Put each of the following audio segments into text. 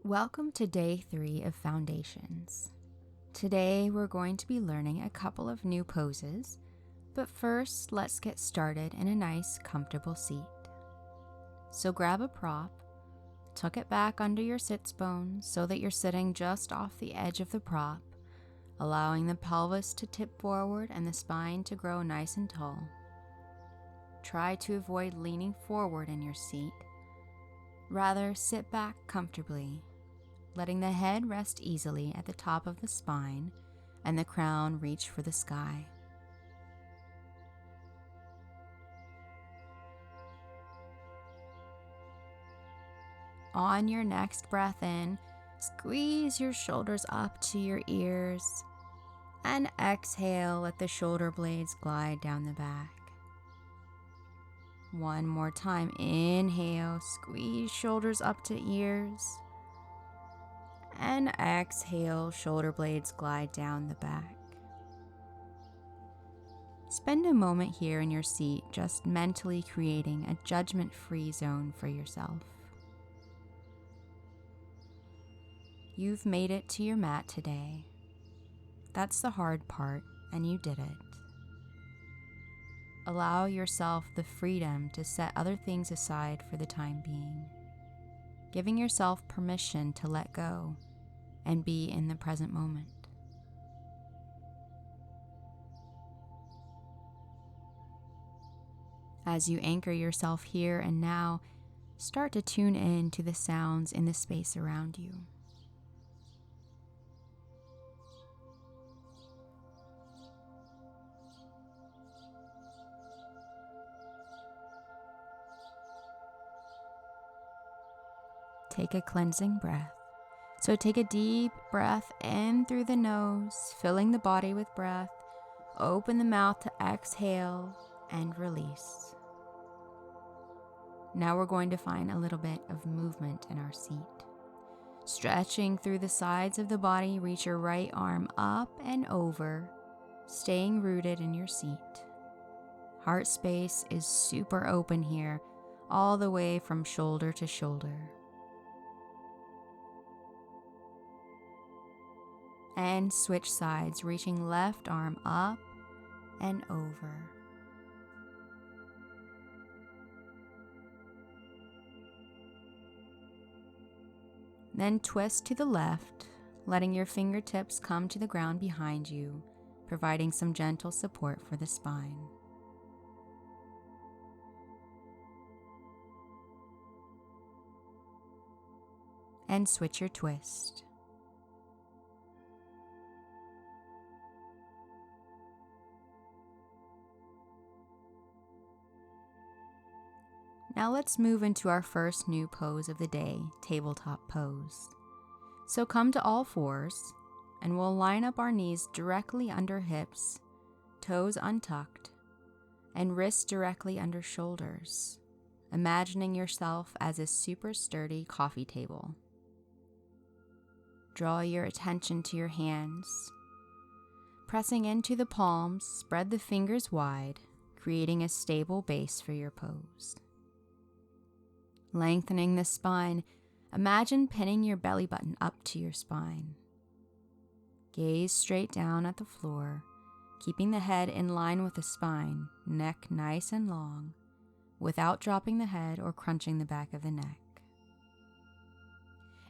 Welcome to day 3 of Foundations. Today we're going to be learning a couple of new poses, but first let's get started in a nice comfortable seat. So grab a prop, tuck it back under your sits bones so that you're sitting just off the edge of the prop, allowing the pelvis to tip forward and the spine to grow nice and tall. Try to avoid leaning forward in your seat. Rather, sit back comfortably, letting the head rest easily at the top of the spine and the crown reach for the sky. On your next breath in, squeeze your shoulders up to your ears, and exhale, let the shoulder blades glide down the back. One more time, inhale, squeeze shoulders up to ears, and exhale, shoulder blades glide down the back. Spend a moment here in your seat just mentally creating a judgment-free zone for yourself. You've made it to your mat today. That's the hard part, and you did it. Allow yourself the freedom to set other things aside for the time being, giving yourself permission to let go and be in the present moment. As you anchor yourself here and now, start to tune in to the sounds in the space around you. Take a cleansing breath. So take a deep breath in through the nose, filling the body with breath. Open the mouth to exhale and release. Now we're going to find a little bit of movement in our seat. Stretching through the sides of the body, reach your right arm up and over, staying rooted in your seat. Heart space is super open here, all the way from shoulder to shoulder. And switch sides, reaching left arm up and over. Then twist to the left, letting your fingertips come to the ground behind you, providing some gentle support for the spine. And switch your twist. Now let's move into our first new pose of the day, Tabletop Pose. So come to all fours, and we'll line up our knees directly under hips, toes untucked, and wrists directly under shoulders, imagining yourself as a super sturdy coffee table. Draw your attention to your hands. Pressing into the palms, spread the fingers wide, creating a stable base for your pose. Lengthening the spine, imagine pinning your belly button up to your spine. Gaze straight down at the floor, keeping the head in line with the spine, neck nice and long, without dropping the head or crunching the back of the neck.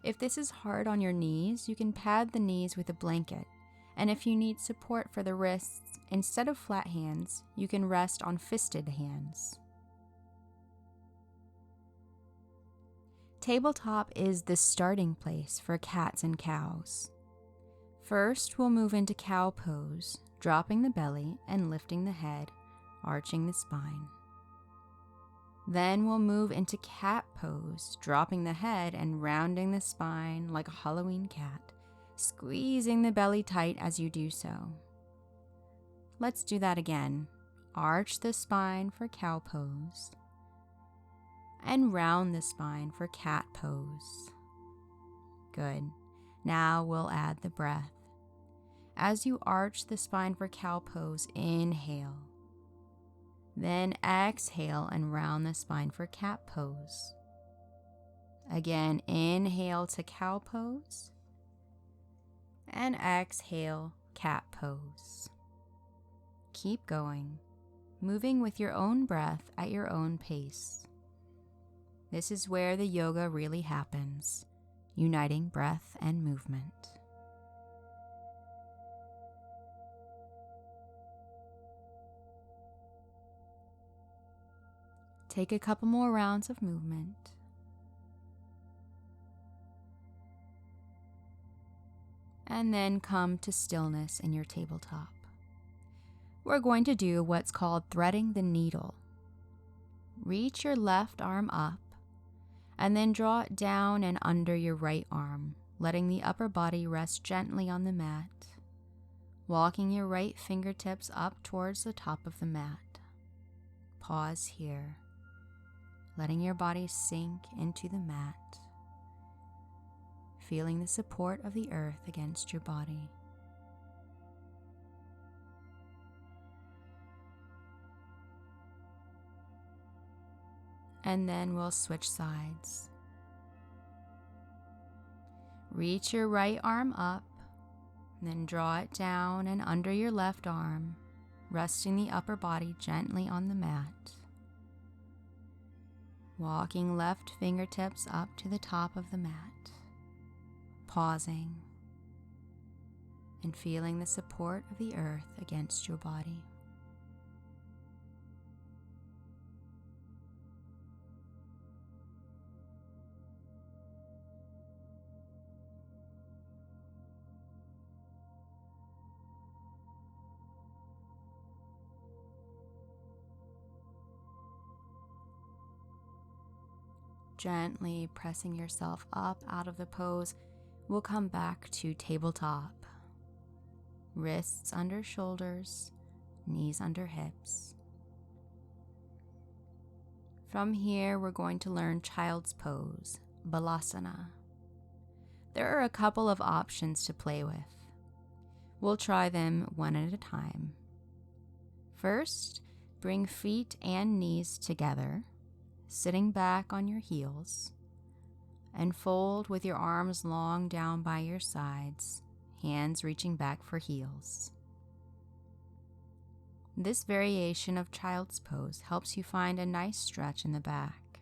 If this is hard on your knees, you can pad the knees with a blanket, and if you need support for the wrists, instead of flat hands, you can rest on fisted hands. Tabletop is the starting place for cats and cows. First, we'll move into cow pose, dropping the belly and lifting the head, arching the spine. Then we'll move into cat pose, dropping the head and rounding the spine like a Halloween cat, squeezing the belly tight as you do so. Let's do that again. Arch the spine for cow pose, and round the spine for cat pose. Good. Now we'll add the breath. As you arch the spine for cow pose, inhale. Then exhale and round the spine for cat pose. Again, inhale to cow pose and exhale, cat pose. Keep going, moving with your own breath at your own pace. This is where the yoga really happens, uniting breath and movement. Take a couple more rounds of movement. And then come to stillness in your tabletop. We're going to do what's called threading the needle. Reach your left arm up and then draw it down and under your right arm, letting the upper body rest gently on the mat, walking your right fingertips up towards the top of the mat. Pause here, letting your body sink into the mat, feeling the support of the earth against your body. And then we'll switch sides. Reach your right arm up, then draw it down and under your left arm, resting the upper body gently on the mat. Walking left fingertips up to the top of the mat, pausing and feeling the support of the earth against your body. Gently pressing yourself up out of the pose, we'll come back to tabletop. Wrists under shoulders, knees under hips. From here, we're going to learn child's pose, Balasana. There are a couple of options to play with. We'll try them one at a time. First, bring feet and knees together, sitting back on your heels, and fold with your arms long down by your sides, hands reaching back for heels. This variation of child's pose helps you find a nice stretch in the back.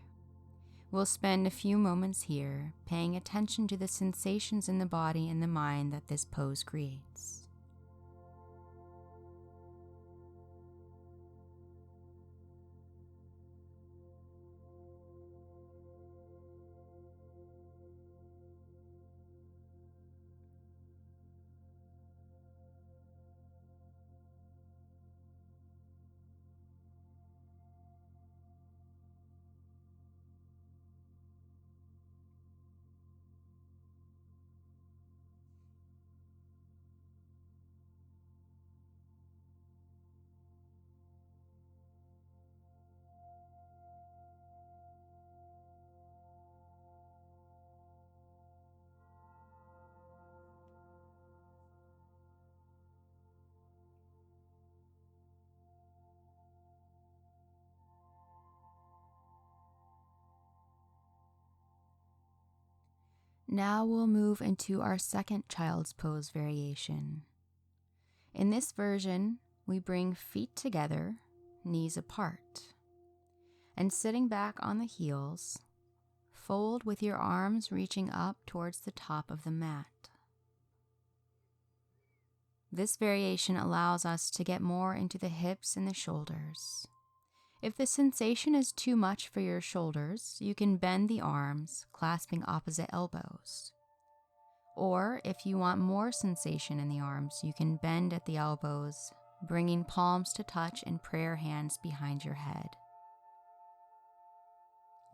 We'll spend a few moments here paying attention to the sensations in the body and the mind that this pose creates. Now we'll move into our second child's pose variation. In this version, we bring feet together, knees apart, and sitting back on the heels, fold with your arms reaching up towards the top of the mat. This variation allows us to get more into the hips and the shoulders. If the sensation is too much for your shoulders, you can bend the arms, clasping opposite elbows. Or if you want more sensation in the arms, you can bend at the elbows, bringing palms to touch and prayer hands behind your head.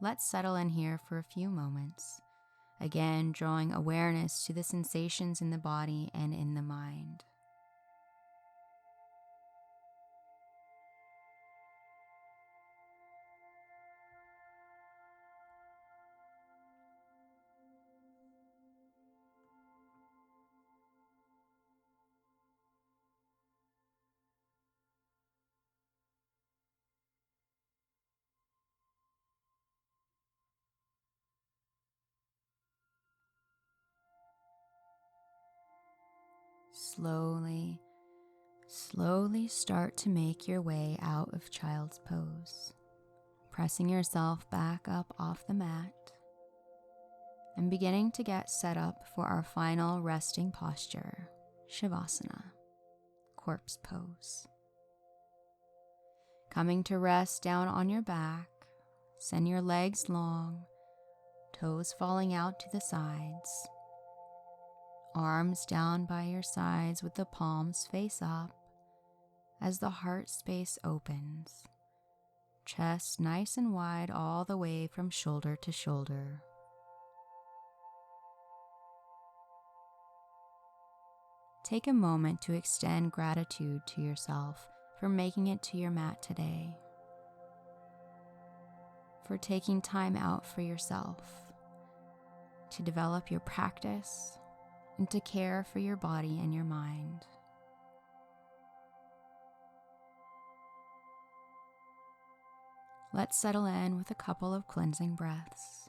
Let's settle in here for a few moments, again drawing awareness to the sensations in the body and in the mind. slowly start to make your way out of child's pose, pressing yourself back up off the mat and beginning to get set up for our final resting posture, Savasana, corpse pose. Coming to rest down on your back, send your legs long, toes falling out to the sides, arms down by your sides with the palms face up as the heart space opens, chest nice and wide all the way from shoulder to shoulder. Take a moment to extend gratitude to yourself for making it to your mat today, for taking time out for yourself to develop your practice and to care for your body and your mind. Let's settle in with a couple of cleansing breaths.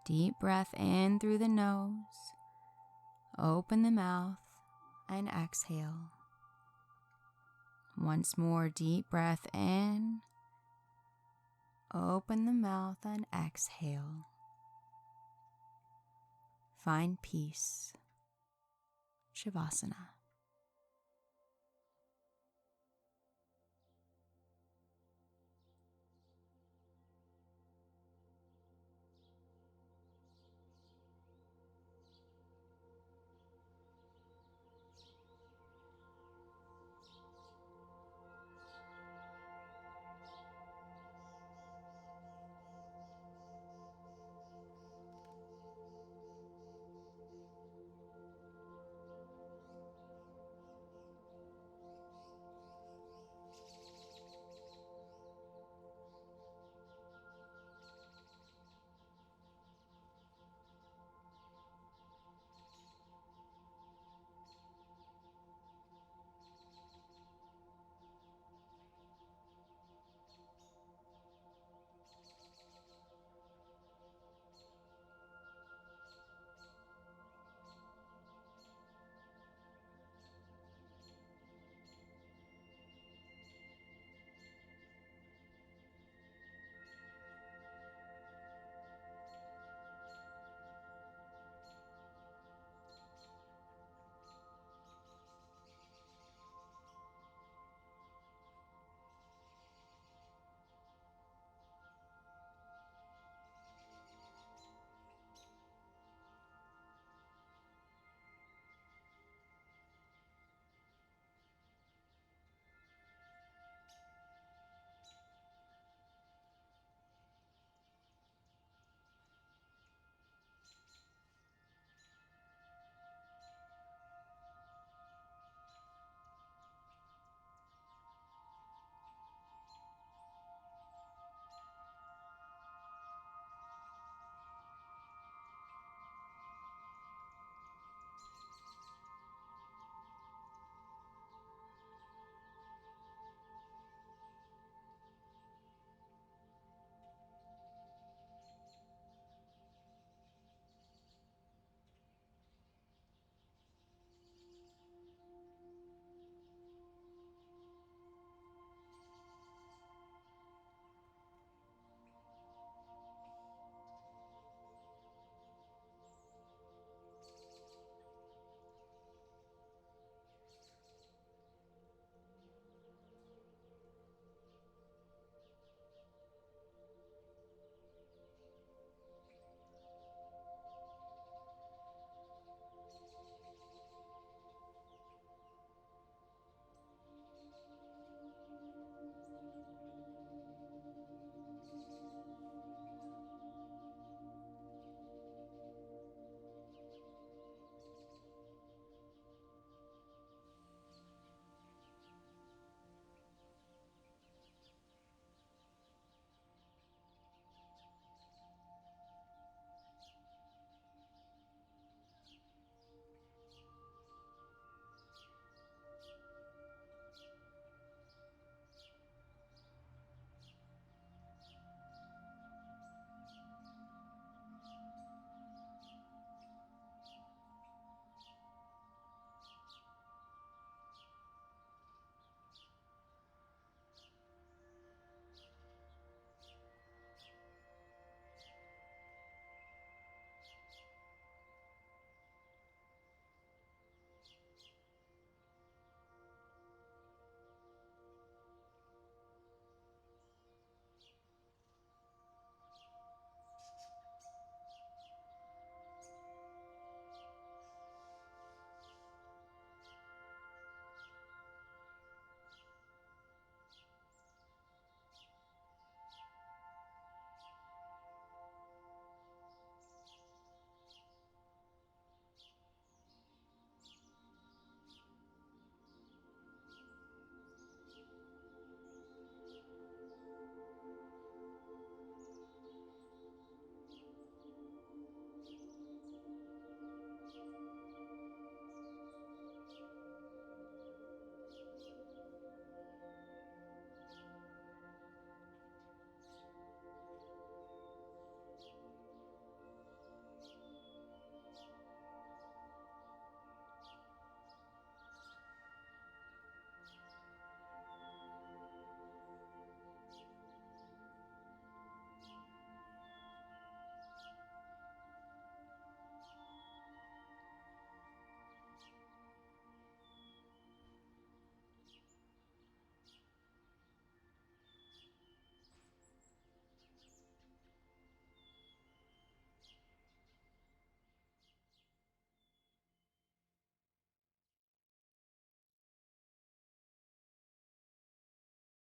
Deep breath in through the nose, open the mouth, and exhale. Once more, deep breath in, open the mouth, and exhale. Find peace. Savasana.